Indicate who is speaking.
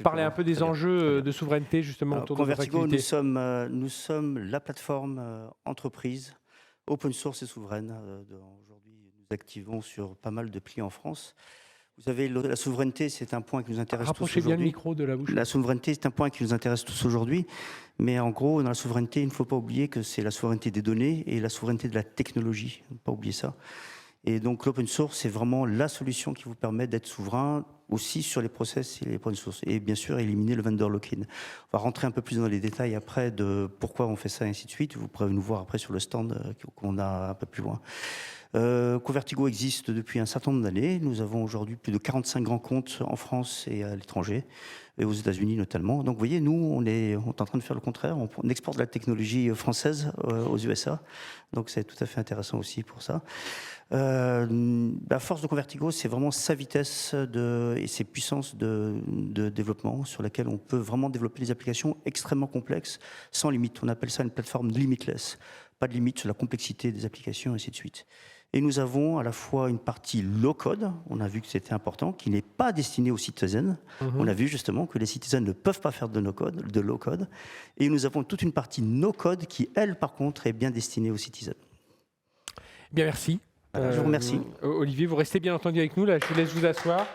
Speaker 1: Parler un peu des
Speaker 2: Très bien, très
Speaker 1: enjeux
Speaker 2: bien.
Speaker 1: de souveraineté justement
Speaker 2: Alors,
Speaker 1: autour de votre
Speaker 2: Convertigo,
Speaker 1: activité.
Speaker 2: nous sommes la plateforme entreprise open source et souveraine. Aujourd'hui, nous activons sur pas mal de pays en France. Vous savez, la souveraineté, c'est un point qui nous intéresse tous
Speaker 1: Rapprochez bien le
Speaker 2: aujourd'hui.
Speaker 1: micro de la bouche.
Speaker 2: La souveraineté, c'est un point qui nous intéresse tous aujourd'hui. Mais en gros, dans la souveraineté, il ne faut pas oublier que c'est la souveraineté des données et la souveraineté de la technologie. Il ne faut pas oublier ça. Et donc l'open source, c'est vraiment la solution qui vous permet d'être souverain aussi sur les process et les open source. Et bien sûr, éliminer le vendor lock-in. On va rentrer un peu plus dans les détails après de pourquoi on fait ça et ainsi de suite. Vous pourrez nous voir après sur le stand qu'on a un peu plus loin. Convertigo existe depuis un certain nombre d'années. Nous avons aujourd'hui plus de 45 grands comptes en France et à l'étranger, et aux États-Unis notamment. Donc vous voyez, nous, on est en train de faire le contraire. On exporte de la technologie française aux USA. Donc c'est tout à fait intéressant aussi pour ça. La force de Convertigo, c'est vraiment sa vitesse et ses puissances de développement sur laquelle on peut vraiment développer des applications extrêmement complexes sans limite. On appelle ça une plateforme limitless. Pas de limite sur la complexité des applications, et ainsi de suite. Et nous avons à la fois une partie low-code, on a vu que c'était important, qui n'est pas destinée aux citizens. On a vu justement que les citizens ne peuvent pas faire de no-code, de low-code. Et nous avons toute une partie no-code qui, elle, par contre, est bien destinée aux citizens.
Speaker 1: Bien, merci.
Speaker 2: Voilà, je vous remercie.
Speaker 1: Olivier, vous restez bien entendu avec nous. Là, je vous laisse vous asseoir.